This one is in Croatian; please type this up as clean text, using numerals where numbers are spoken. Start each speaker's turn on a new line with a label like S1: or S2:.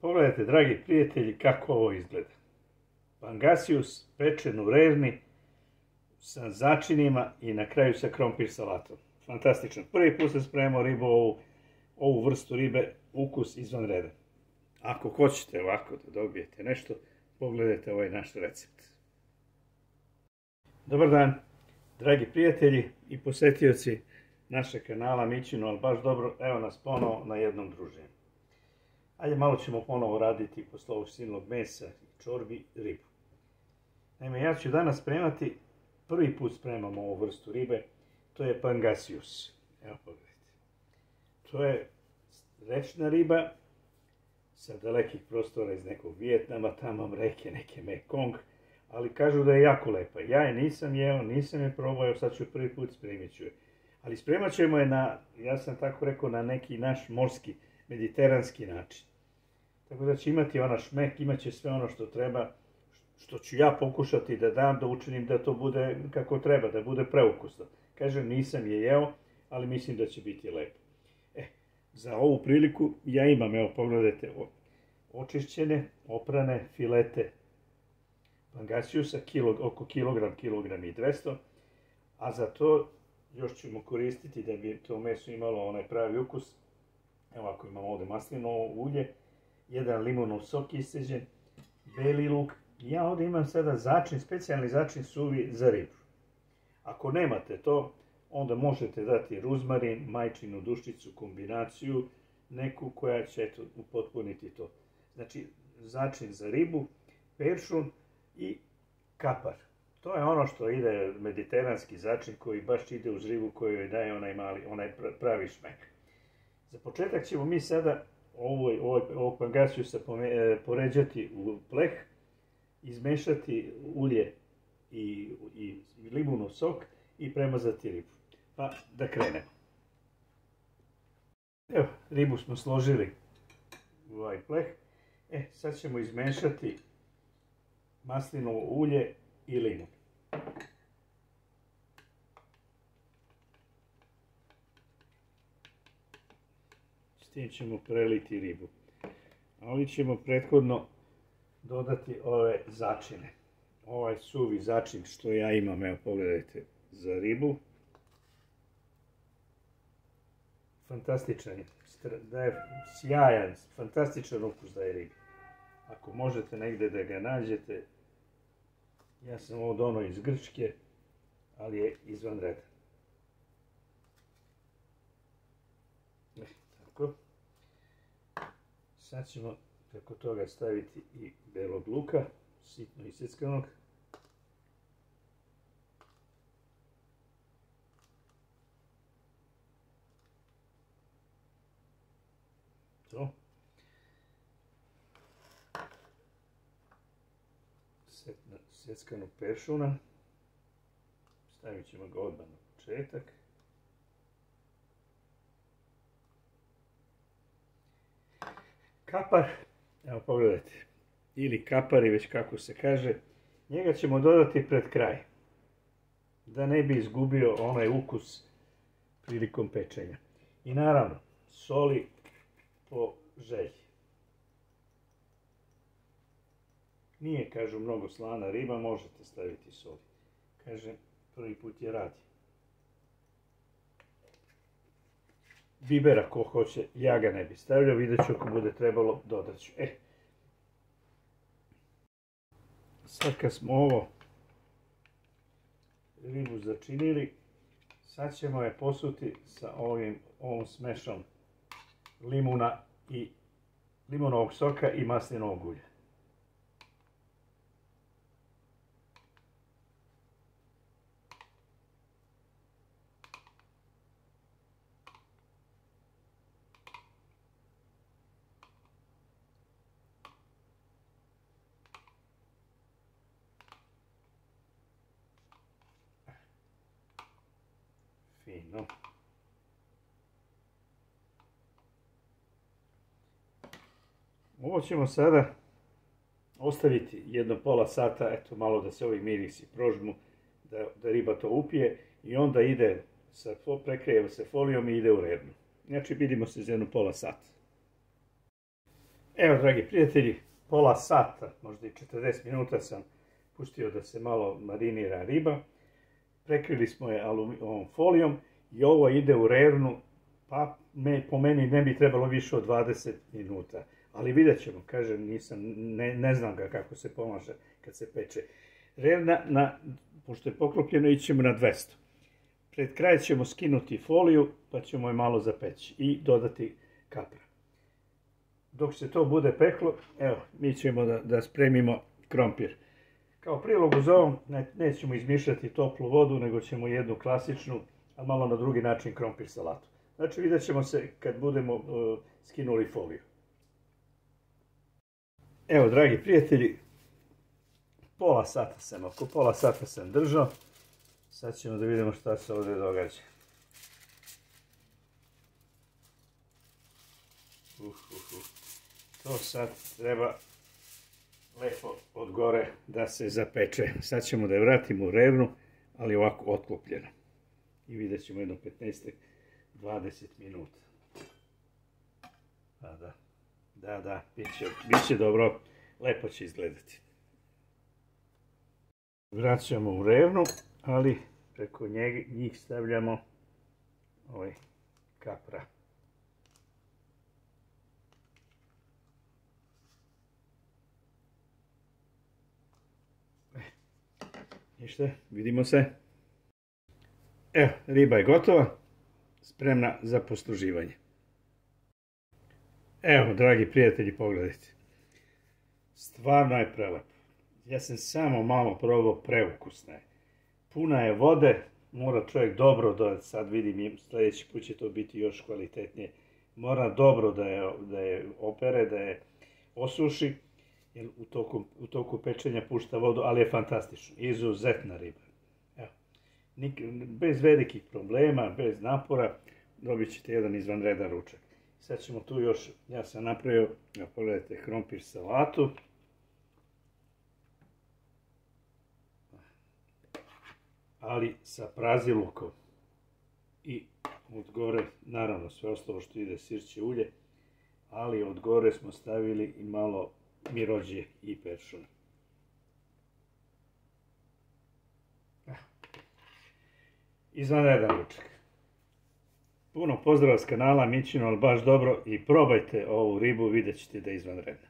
S1: Pogledajte, dragi prijatelji, kako ovo izgleda. Pangasius pečen u rerni sa začinima i na kraju sa krompir salatom. Fantastično. Prvi put sam spremao ribu, ovu vrstu ribe, ukus izvanredan. Ako hoćete ovako da dobijete nešto, pogledajte ovaj naš recept. Dobar dan, dragi prijatelji i posetioci našeg kanala Mićino, ali baš dobro, evo nas ponovo na jednom druženju. Ajde, malo ćemo ponovo raditi posle ovog silnog mesa i čorbi ribu. Naime, ja ću danas spremati, prvi put spremam ovu vrstu ribe, to je pangasius. Evo pogledajte. To je rečna riba sa dalekih prostora iz nekog Vijetnama, tamo reke neke Mekong, ali kažu da je jako lepa. Ja je nisam jeo, nisam je probao, sad ću prvi put spremit ću je. Ali spremat ćemo je na, ja sam tako rekao, na neki naš morski, mediteranski način. Tako da će imati ona šmek, imat će sve ono što treba, što ću ja pokušati da dam, da učinim da to bude kako treba, da bude preukusno. Kažem, nisam je jeo, ali mislim da će biti lepo. Za ovu priliku ja imam, evo pogledajte, očišćene, oprane filete pangasiusa, oko kilogram i 200, a za to još ćemo koristiti da bi to meso imalo onaj pravi ukus. Evo ako imamo ovdje maslinovo ulje, jedan limonov sok isceđen, beli luk. Ja ovdje imam sada začin, specijalni začin suvi za ribu. Ako nemate to, onda možete dati ruzmarin, majčinu dušicu, kombinaciju, neku koja će upotpuniti to. Znači, začin za ribu, peršun i kapar. To je ono što ide, mediteranski začin koji baš ide uz ribu koju joj daje onaj pravi šmek. Za početak ćemo mi sada ovog pangasiusa poređati u pleh, izmešati ulje i limunov sok i premazati ribu. Pa da krenemo. Evo, ribu smo složili u ovaj pleh. Sad ćemo izmešati maslinovo ulje i limun. S tim ćemo preliti ribu. A ovdje ćemo prethodno dodati ove začine. Ovaj suvi začin što ja imam, evo pogledajte, za ribu. Fantastičan je, daje sjajan, fantastičan ukus daje ribi. Ako možete negdje da ga nađete, ja sam ovo dono iz Grčke, ali je izvanredan. Tako. Sad ćemo preko toga staviti i belog luka, sitno iseckanog. To. Seckanog peršuna. Stavit ćemo ga odmah na početak. Kapar, evo pogledajte, ili kapari, već kako se kaže, njega ćemo dodati pred kraj, da ne bi izgubio onaj ukus prilikom pečenja. I naravno, soli po želji. Nije, kažu, mnogo slana riba, možete staviti soli. Kažem, prvi put je radi. Biber ako hoće, ja ga ne bi stavljao, vidjet ću ako bude trebalo, dodat ću. Sad kad smo ovo ribu začinili, sad ćemo je posuti sa ovom smešom limunovog soka i maslinovog ulja. Fino. Ovo ćemo sada ostaviti jedno pola sata, eto malo da se ovi mirisi prožmu, da riba to upije i onda ide, prekrijeva se folijom i ide u rernu. Znači vidimo se za jedno pola sata. Evo, dragi prijatelji, pola sata, možda i 40 minuta sam pustio da se malo marinira riba. Prekrili smo je ovom folijom i ovo ide u rernu, pa po meni ne bi trebalo više od 20 minuta. Ali vidjet ćemo, kažem, ne znam ga kako se pomaže kad se peče. Rerna, pošto je poklopljeno, ićemo na 200. Pred kraj ćemo skinuti foliju, pa ćemo je malo zapeći i dodati kapra. Dok se to bude peklo, evo, mi ćemo da spremimo krompir. Kao prilog uz ovom, nećemo izmišljati toplu vodu, nego ćemo jednu klasičnu, a malo na drugi način krompir salatu. Znači, vidjet ćemo se kad budemo skinuli foliju. Evo, dragi prijatelji, oko pola sata sam držao. Sad ćemo da vidimo šta se ovdje događa. To sad treba lepo od gore da se zapeče. Sad ćemo da je vratimo u revnu, ali ovako otklopljeno. I vidjet ćemo jedno 15-20 minuta. Da, bit će dobro, lepo će izgledati. Vraćamo u revnu, ali preko njih stavljamo ovaj kapra. Ništa, vidimo se. Evo, riba je gotova, spremna za posluživanje. Evo, dragi prijatelji, pogledajte. Stvarno je prelepo. Ja sam samo malo probao, preukusna je. Puna je vode, mora čovjek dobro dodati, sad vidim, sljedeći put će to biti još kvalitetnije. Mora dobro da je opere, da je osuši, jer u toku pečenja pušta vodu, ali je fantastično, izuzetna riba. Evo, bez velikih problema, bez napora, dobit ćete jedan izvanredan ručak. Sad ćemo tu još, ja sam napravio, pogledajte, krompir salatu. Ali sa prazilukom. I od gore, naravno sve ostalo što ide, sirće, ulje, ali od gore smo stavili i malo mirođe i peršuna. Izvanredan ručak. Puno pozdrava s kanala Mićino, ali baš dobro, i probajte ovu ribu, vidjet ćete da je izvanredna.